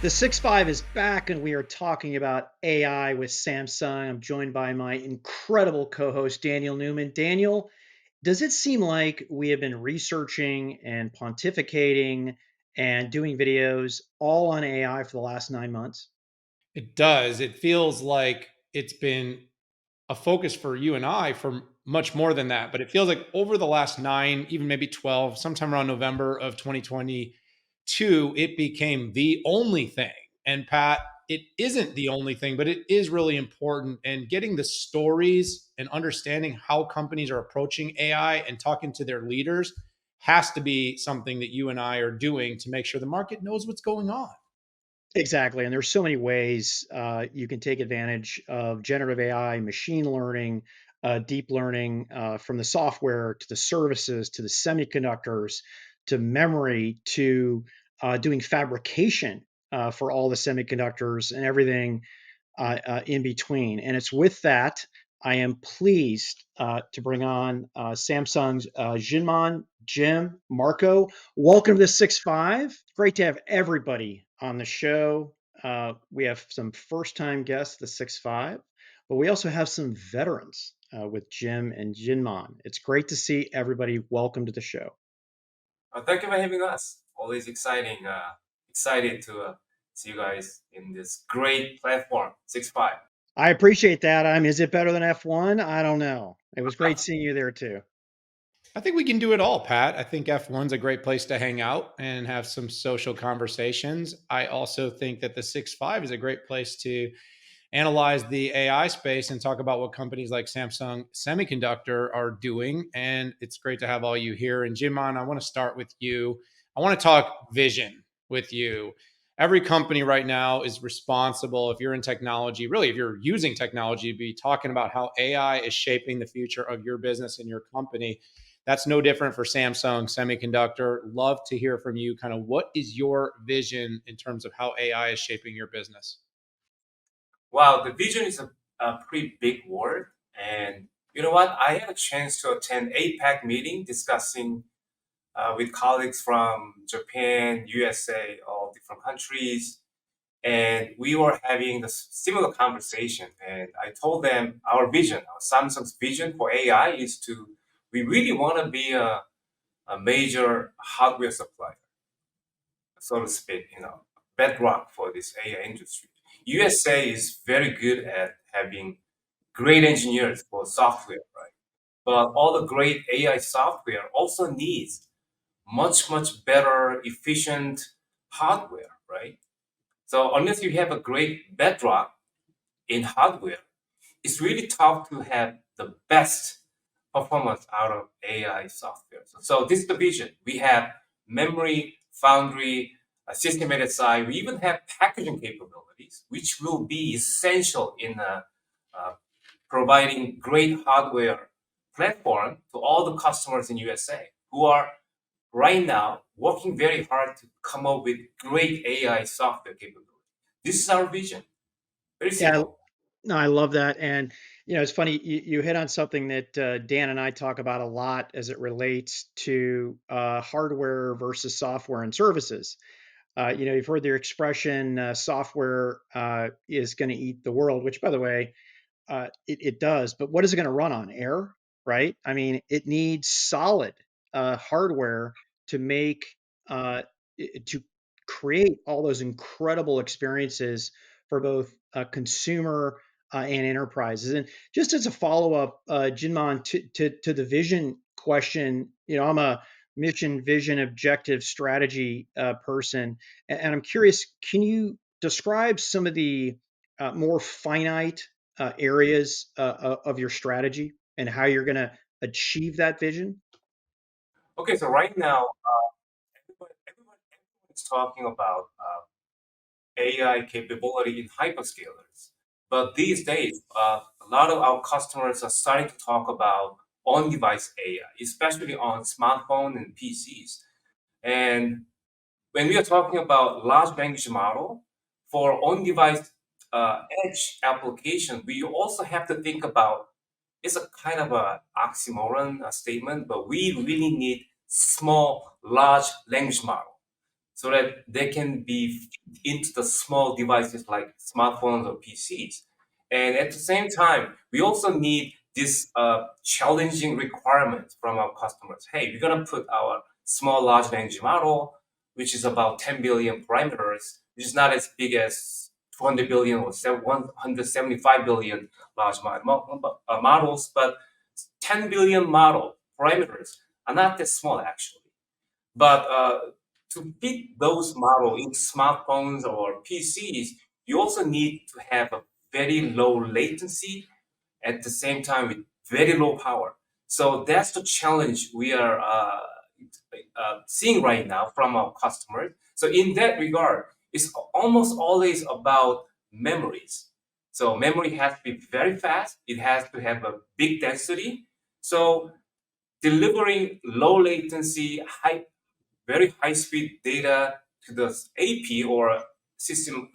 The 6.5 is back, and we are talking about AI with Samsung. I'm joined by my incredible co host, Daniel Newman. Daniel, does it seem like we have been researching and pontificating and doing videos all on AI for the last 9 months? It does. It feels like it's been a focus for you and I for much more than that. But it feels like over the last 9, even maybe 12, sometime around November of 2022, it became the only thing. And Pat, it isn't the only thing, but it is really important. And getting the stories and understanding how companies are approaching AI and talking to their leaders has to be something that you and I are doing to make sure the market knows what's going on. Exactly. And there's so many ways you can take advantage of generative AI, machine learning, deep learning, from the software to the services to the semiconductors to memory to doing fabrication for all the semiconductors and everything in between. And it's with that I am pleased to bring on Samsung's Jinman, Jim, Marco. Welcome to the 6.5. Great to have everybody on the show. We have some first time guests, the 6.5, but we also have some veterans with Jim and Jinman. It's great to see everybody. Welcome to the show. Thank you for having us. Always exciting. Excited to see you guys in this great platform, 6.5. I appreciate that. Is it better than F1? I don't know. It was great seeing you there too. I think we can do it all, Pat. I think F1's a great place to hang out and have some social conversations. I also think that the 6.5 is a great place to analyze the AI space and talk about what companies like Samsung Semiconductor are doing. And it's great to have all you here. And Jimon, I want to start with you. I want to talk vision with you. Every company right now is responsible, if you're in technology, really, if you're using technology, to be talking about how AI is shaping the future of your business and your company. That's no different for Samsung Semiconductor. Love to hear from you. Kind of what is your vision in terms of how AI is shaping your business? Wow, the vision is a pretty big word. And you know what? I had a chance to attend APAC meeting discussing with colleagues from Japan, USA, all different countries. And we were having the similar conversation. And I told them our vision, our Samsung's vision for AI is we really want to be a major hardware supplier, so to speak, bedrock for this AI industry. USA is very good at having great engineers for software, right? But all the great AI software also needs much, much better, efficient hardware, right? So unless you have a great bedrock in hardware, it's really tough to have the best performance out of AI software. So this is the vision. We have memory, foundry, systematic side. We even have packaging capabilities, which will be essential in providing great hardware platform to all the customers in USA who are right now working very hard to come up with great AI software capability. This is our vision. Very Yeah, simple. no, I love that. And, it's funny, you hit on something that Dan and I talk about a lot as it relates to hardware versus software and services. You've heard the expression software is going to eat the world, which, by the way, it does. But what is it going to run on? Air, right? I mean, it needs solid hardware to make, to create all those incredible experiences for both consumer and enterprises. And just as a follow up, Jinman, to the vision question, I'm a mission, vision, objective, strategy person, and I'm curious, can you describe some of the more finite areas of your strategy and how you're going to achieve that vision? Okay, so right now, everyone's talking about AI capability in hyperscalers. But these days, a lot of our customers are starting to talk about on-device AI, especially on smartphone and PCs. And when we are talking about large language model for on-device edge application, we also have to think about it's a kind of a oxymoron statement, but we really need small, large language model. so that they can be fit into the small devices like smartphones or PCs. And at the same time, we also need this challenging requirement from our customers. Hey, we're gonna put our small large language model, which is about 10 billion parameters, which is not as big as 200 billion or 175 billion models, but 10 billion model parameters are not that small actually. But to fit those models in smartphones or PCs, you also need to have a very low latency at the same time with very low power. So that's the challenge we are seeing right now from our customers. So in that regard, it's almost always about memories. So memory has to be very fast. It has to have a big density. So delivering low latency, very high speed data to the AP or system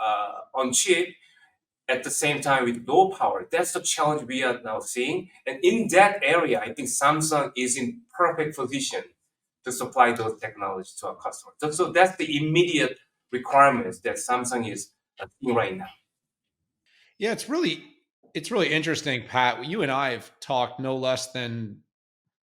on chip at the same time with low power. That's the challenge we are now seeing. And in that area, I think Samsung is in perfect position to supply those technologies to our customers. So that's the immediate requirements that Samsung is seeing right now. Yeah, it's really interesting, Pat. You and I have talked no less than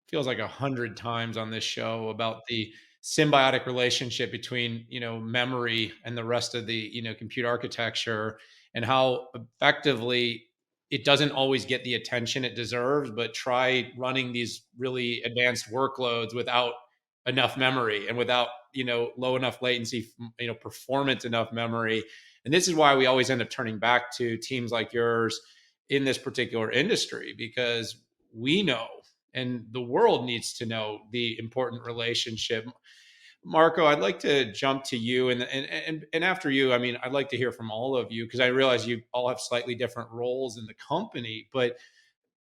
feels like 100 times on this show about the symbiotic relationship between memory and the rest of the compute architecture, and how effectively it doesn't always get the attention it deserves. But try running these really advanced workloads without enough memory and without low enough latency, performance enough memory. And this is why we always end up turning back to teams like yours in this particular industry, because we know, and the world needs to know, the important relationship. Marco, I'd like to jump to you, and after you, I mean, I'd like to hear from all of you, because I realize you all have slightly different roles in the company. But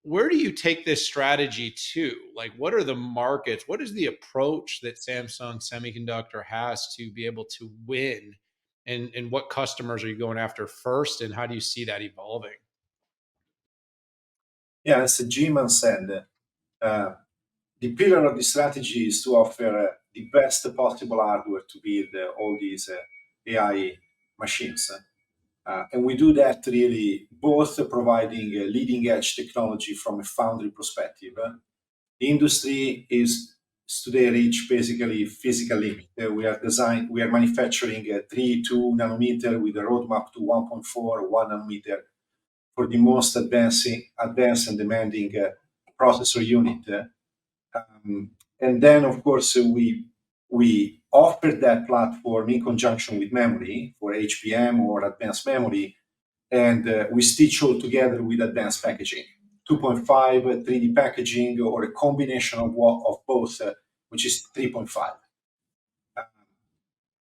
where do you take this strategy to? Like, what are the markets? What is the approach that Samsung Semiconductor has to be able to win? And what customers are you going after first? And how do you see that evolving? Yeah, as Jinman said, uh, the pillar of the strategy is to offer the best possible hardware to build all these AI machines. And we do that really both providing leading edge technology from a foundry perspective. The industry is today reached basically physical limit. We are manufacturing 3, 2 nanometer with a roadmap to 1.4, 1 nanometer for the most advanced and demanding processor unit. And then, of course, we offer that platform in conjunction with memory for HBM or advanced memory, and we stitch all together with advanced packaging, 2.5 3D packaging, or a combination of both, which is 3.5.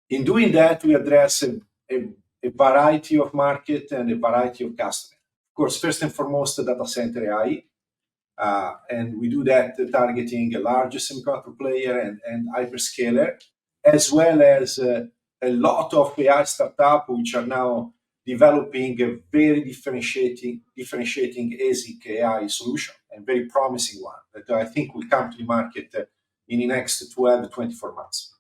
In doing that, we address a variety of market and a variety of customers. Of course, first and foremost, data center AI, and we do that targeting a large semiconductor player and hyperscaler, as well as a lot of AI startup which are now developing a very differentiating ASIC AI solution, and very promising one that I think will come to the market in the next 12 to 24 months.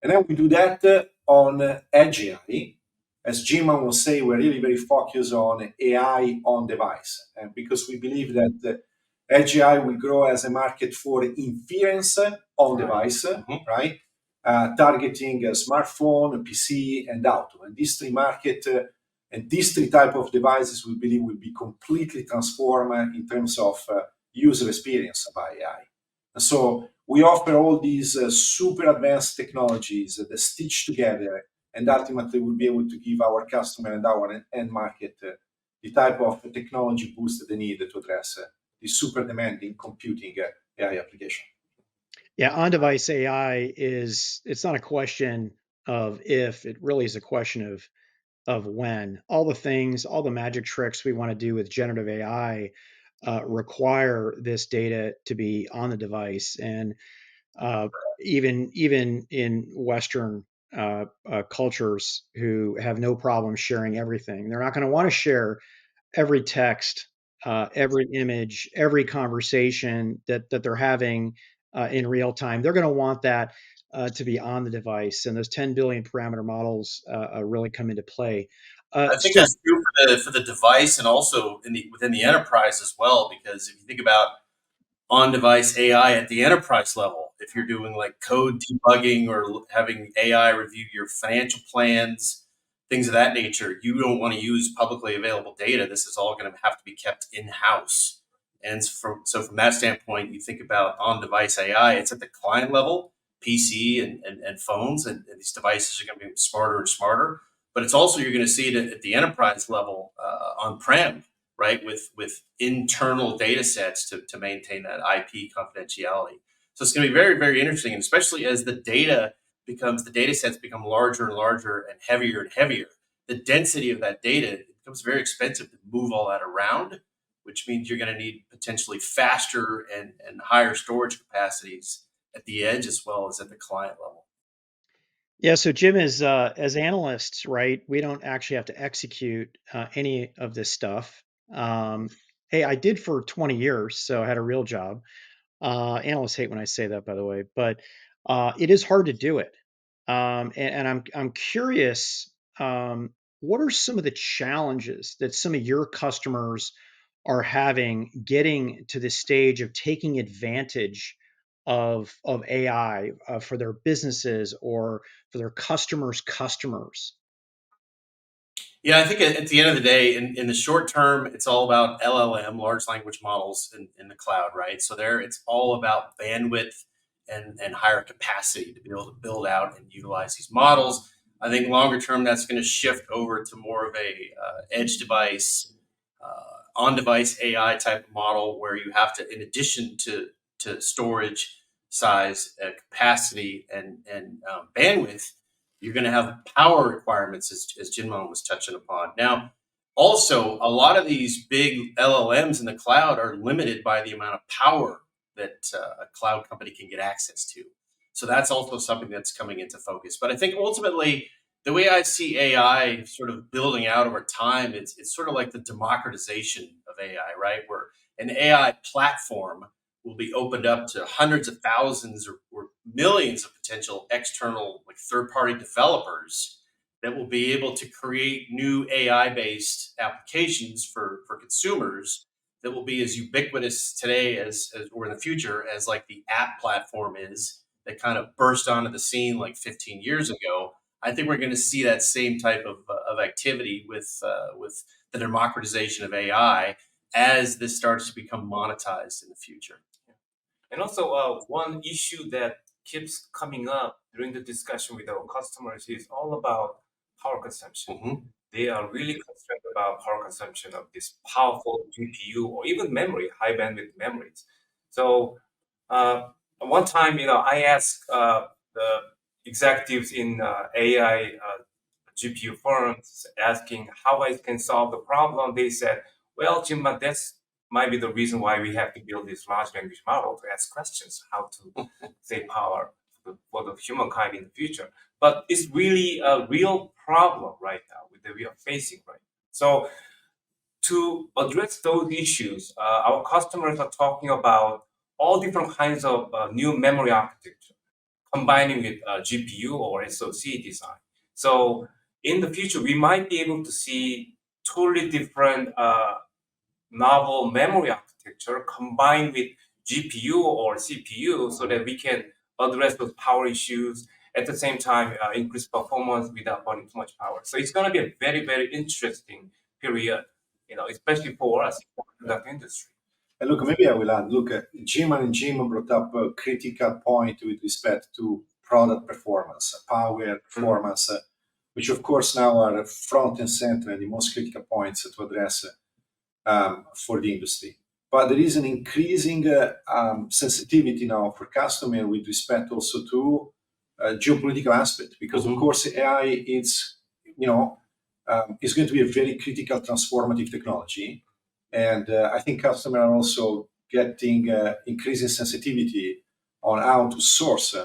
And then we do that on edge AI. As Jinman will say, we're really very focused on AI on device, and because we believe that edge AI will grow as a market for inference on device, right? Targeting a smartphone, a PC, and auto. And these three market and these three type of devices, we believe, will be completely transformed in terms of user experience by AI. And so we offer all these super advanced technologies that stitch together, and ultimately we'll be able to give our customer and our end market the type of technology boost that they need to address the super demanding computing AI application. Yeah, on-device AI it's not a question of if, it really is a question of when. All the things, all the magic tricks we want to do with generative AI require this data to be on the device. And uh, even in Western cultures who have no problem sharing everything, they're not going to want to share every text, every image, every conversation that they're having in real time. They're going to want that to be on the device, and those 10 billion parameter models really come into play. I think So that's true for the device and also within the enterprise as well, because if you think about on-device AI at the enterprise level, if you're doing like code debugging or having AI review your financial plans, things of that nature, you don't want to use publicly available data. This is all going to have to be kept in-house. And so from that standpoint, you think about on-device AI, it's at the client level, PC and phones, and these devices are going to be smarter and smarter. But it's also, you're going to see it at the enterprise level on-prem, right? With internal data sets to maintain that IP confidentiality. So it's going to be very, very interesting, and especially as the data sets become larger and larger and heavier. The density of that data, it becomes very expensive to move all that around, which means you're going to need potentially faster and higher storage capacities at the edge as well as at the client level. yeah, so Jim, as analysts, right, we don't actually have to execute any of this stuff. Hey, I did for 20 years, so I had a real job. Analysts hate when I say that, by the way, but it is hard to do it. And I'm curious, what are some of the challenges that some of your customers are having getting to this stage of taking advantage of AI for their businesses or for their customers' customers? Yeah, I think at the end of the day, in the short term, it's all about LLM, large language models in the cloud, right? So there, it's all about bandwidth and higher capacity to be able to build out and utilize these models. I think longer term, that's going to shift over to more of a edge device, on-device AI type of model where you have to, in addition to storage size, capacity, and bandwidth, you're going to have power requirements, as Jinman was touching upon. Now, also, a lot of these big LLMs in the cloud are limited by the amount of power that a cloud company can get access to. So that's also something that's coming into focus. But I think ultimately, the way I see AI sort of building out over time, it's sort of like the democratization of AI, right? Where an AI platform will be opened up to hundreds of thousands or millions of potential external, like third-party developers that will be able to create new AI-based applications for consumers that will be as ubiquitous today as or in the future as like the app platform is that kind of burst onto the scene like 15 years ago. I think we're going to see that same type of activity with the democratization of AI as this starts to become monetized in the future. And also, one issue that keeps coming up during the discussion with our customers is all about power consumption. Mm-hmm. They are really concerned about power consumption of this powerful GPU or even memory, high bandwidth memories. So, one time, I asked the executives in AI GPU firms asking how I can solve the problem. They said, "Well, Jim, but that's might be the reason why we have to build this large language model to ask questions, how to save power for the humankind in the future." But it's really a real problem right now that we are facing right now. So to address those issues, our customers are talking about all different kinds of new memory architecture, combining with GPU or SoC design. So in the future, we might be able to see totally different novel memory architecture combined with GPU or CPU so that we can address those power issues at the same time, increase performance without burning too much power. So it's going to be a very, very interesting period, especially for us in the industry. And look, maybe I will add, look, Jinman and Jim brought up a critical point with respect to product performance, power performance, which of course now are front and center and the most critical points to address for the industry. But there is an increasing sensitivity now for customer with respect also to geopolitical aspect, because of course AI is going to be a very critical transformative technology. And I think customers are also getting increasing sensitivity on how to source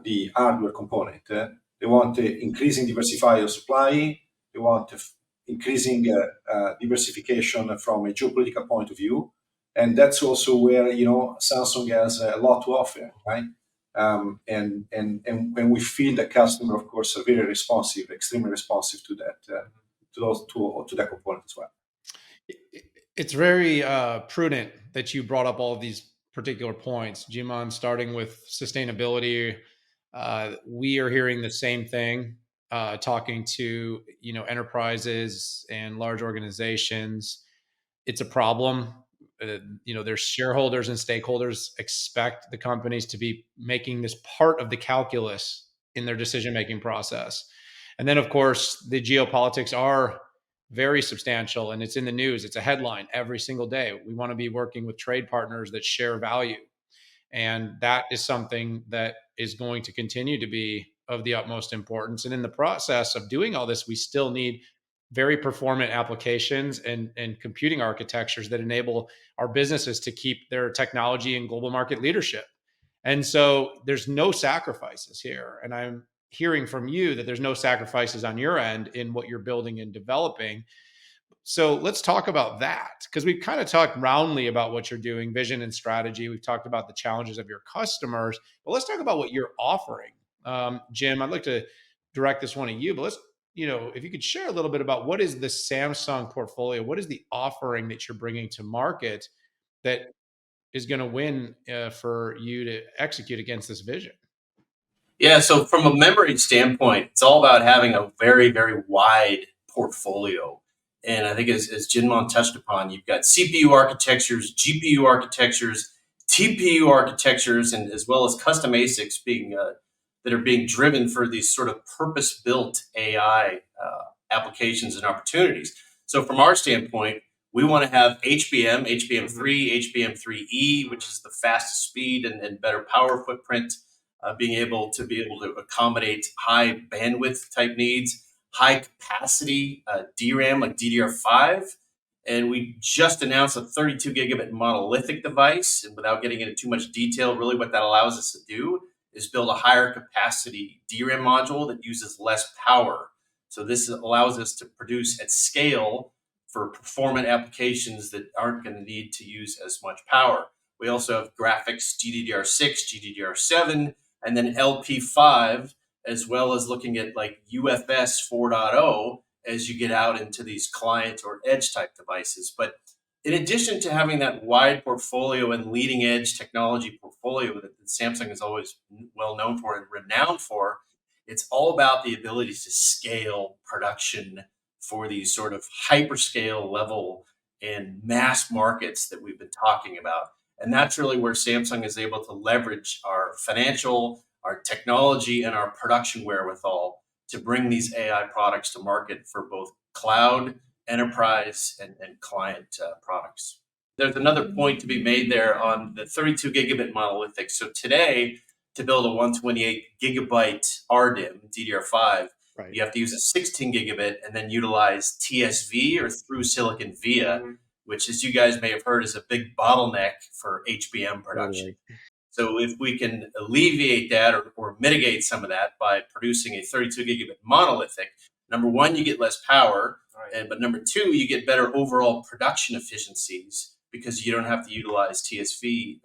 the hardware component. They want increasing diversify of supply. They want increasing diversification from a geopolitical point of view. And that's also where Samsung has a lot to offer, right? And we feel the customer, of course, are very responsive, extremely responsive to that, to that component as well. It's very prudent that you brought up all of these particular points, Jinman, starting with sustainability. We are hearing the same thing, talking to enterprises and large organizations. It's a problem. Their shareholders and stakeholders expect the companies to be making this part of the calculus in their decision making process. And then, of course, the geopolitics are very substantial, and it's in the news. It's a headline every single day. We want to be working with trade partners that share value. And that is something that is going to continue to be of the utmost importance. And in the process of doing all this, we still need very performant applications and computing architectures that enable our businesses to keep their technology and global market leadership. And so there's no sacrifices here. And I'm hearing from you that there's no sacrifices on your end in what you're building and developing. So let's talk about that, because we've kind of talked roundly about what you're doing, vision and strategy. We've talked about the challenges of your customers, but let's talk about what you're offering. Jim, I'd like to direct this one at you, but if you could share a little bit about what is the Samsung portfolio, what is the offering that you're bringing to market that is going to win for you to execute against this vision? Yeah, so from a memory standpoint, it's all about having a very, very wide portfolio. And I think as Jinman touched upon, you've got CPU architectures, GPU architectures, TPU architectures, and as well as custom ASICs that are being driven for these sort of purpose-built AI applications and opportunities. So from our standpoint, we want to have HBM3, HBM3E, which is the fastest speed and better power footprint, being able to accommodate high bandwidth type needs, high capacity DRAM like DDR5. And we just announced a 32 gigabit monolithic device. And without getting into too much detail, really what that allows us to do is build a higher capacity DRAM module that uses less power. So this allows us to produce at scale for performant applications that aren't going to need to use as much power. We also have graphics GDDR6, GDDR7, and then LP5, as well as looking at like UFS 4.0 as you get out into these client or edge type devices. But in addition to having that wide portfolio and leading edge technology portfolio that Samsung is always well known for and renowned for, it's all about the ability to scale production for these sort of hyperscale level and mass markets that we've been talking about. And that's really where Samsung is able to leverage our financial, our technology, and our production wherewithal to bring these AI products to market for both cloud, enterprise, and client products. There's another point to be made there on the 32 gigabit monolithic. So today, to build a 128 gigabyte RDIMM DDR5, Right. you have to use a 16 gigabit and then utilize TSV or through silicon via, which, as you guys may have heard, is a big bottleneck for HBM production. Totally. So if we can alleviate that or mitigate some of that by producing a 32 gigabit monolithic, number one, you get less power, but number two, you get better overall production efficiencies because you don't have to utilize TSV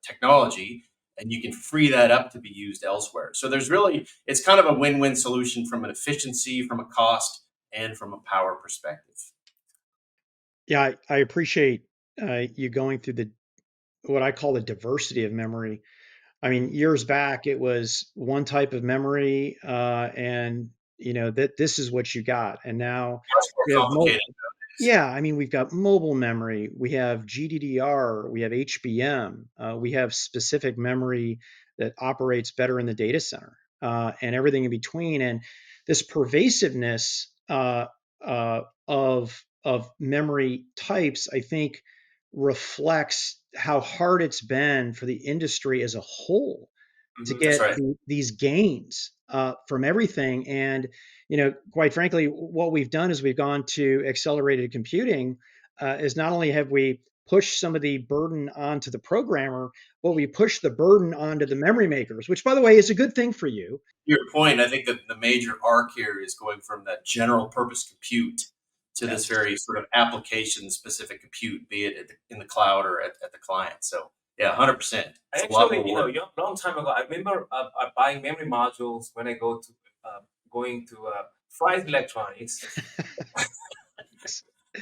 technology, and you can free that up to be used elsewhere. So it's kind of a win-win solution from an efficiency, from a cost, and from a power perspective. Yeah, I appreciate you going through what I call the diversity of memory. I mean, years back, it was one type of memory, and that this is what you got. And now Much more we have complicated. yeah, I mean, we've got mobile memory, we have GDDR, we have HBM, we have specific memory that operates better in the data center, and everything in between. And this pervasiveness of memory types, I think, reflects how hard it's been for the industry as a whole to That's get right. these gains from everything. And quite frankly, what we've done is we've gone to accelerated computing. Is not only have we pushed some of the burden onto the programmer, but we push the burden onto the memory makers, which, by the way, is a good thing for you. Your point, I think that the major arc here is going from that general purpose compute to this very sort of application specific compute, be it in the cloud or at the client. So yeah, 100%. Actually, long time ago, I remember buying memory modules when I going to Fry's Electronics.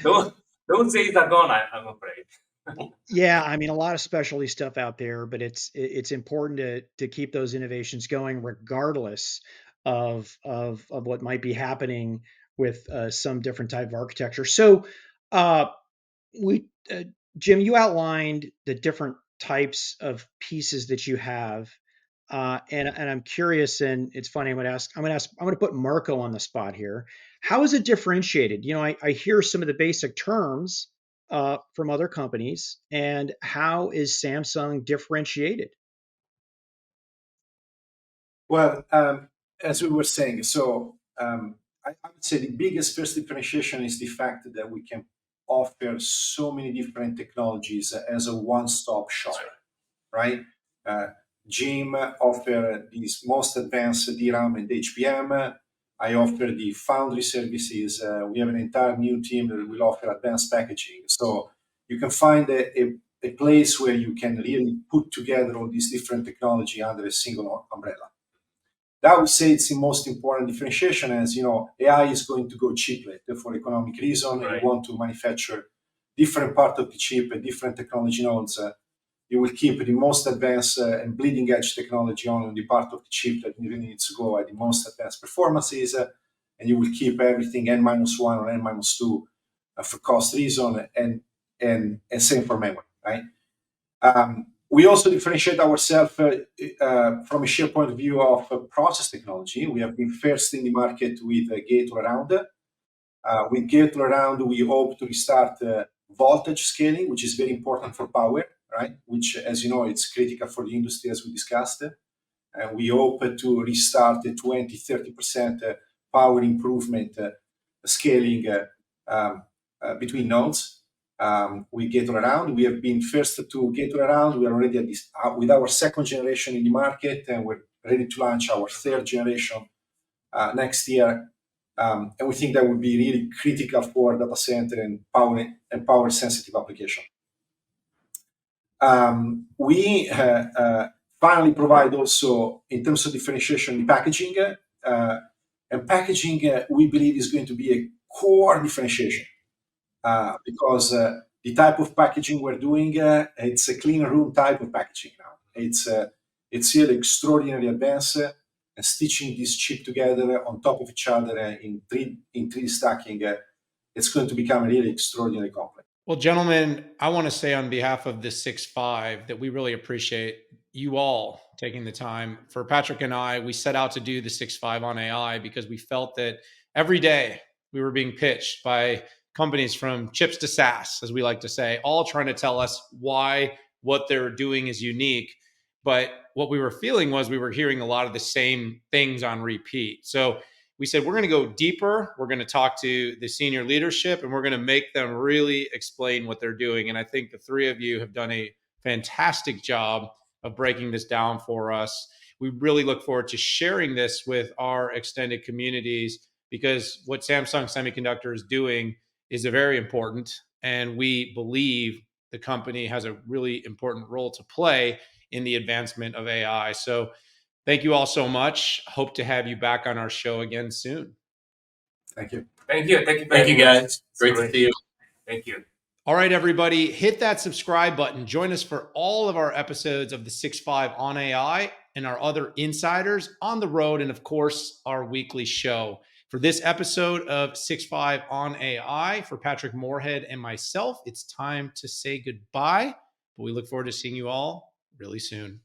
those those days are gone. I'm afraid. Yeah, I mean, a lot of specialty stuff out there, but it's important to keep those innovations going regardless of what might be happening with some different type of architecture. So, uh, we Jim, you outlined the different types of pieces that you have, and I'm curious, and it's funny. I'm going to put Marco on the spot here. How is it differentiated? You know, I hear some of the basic terms from other companies, and how is Samsung differentiated? Well, as we were saying, so I would say the biggest first differentiation is the fact that we can offer so many different technologies as a one-stop shop, right? Uh, Jim offer these most advanced DRAM and HBM. I offer the Foundry services. We have an entire new team that will offer advanced packaging. So you can find a place where you can really put together all these different technology under a single umbrella. That would say it's the most important differentiation, as you know, AI is going to go chiplet for economic reason. Right. You want to manufacture different part of the chip and different technology nodes. You will keep the most advanced and bleeding edge technology on the part of the chip that really needs to go at the most advanced performances, and you will keep everything n-1 or n-2 for cost reason, and same for memory, right? We also differentiate ourselves from a sheer point of view of process technology. We have been first in the market with gate-all-around. With gate-all-around, we hope to restart voltage scaling, which is very important for power, right? Which, as you know, it's critical for the industry, as we discussed. And we hope to restart the 20-30% power improvement scaling between nodes. We gate-all-around. We have been first to gate-all-around. We are already at this, with our second generation in the market, and we're ready to launch our third generation next year. And we think that would be really critical for data center and power sensitive application. We finally provide also, in terms of differentiation, packaging. And packaging, we believe, is going to be a core differentiation. Because the type of packaging we're doing, it's a clean room type of packaging now. It's really extraordinarily advanced, and stitching this chip together on top of each other in 3D stacking, it's going to become really extraordinarily complex. Well, gentlemen, I want to say on behalf of the 6.5 that we really appreciate you all taking the time. For Patrick and I, we set out to do the 6.5 on AI because we felt that every day we were being pitched by companies from chips to SaaS, as we like to say, all trying to tell us why what they're doing is unique. But what we were feeling was we were hearing a lot of the same things on repeat. So we said, we're going to go deeper. We're going to talk to the senior leadership, and we're going to make them really explain what they're doing. And I think the three of you have done a fantastic job of breaking this down for us. We really look forward to sharing this with our extended communities, because what Samsung Semiconductor is doing is very important. And we believe the company has a really important role to play in the advancement of AI. So thank you all so much. Hope to have you back on our show again soon. Thank you. Thank you. Thank you. Thank you, guys. Great to see you. Thank you. All right, everybody, hit that subscribe button. Join us for all of our episodes of the 6.5 on AI and our other insiders on the road, and of course, our weekly show. For this episode of 6.5 on AI, for Patrick Moorhead and myself, it's time to say goodbye, but we look forward to seeing you all really soon.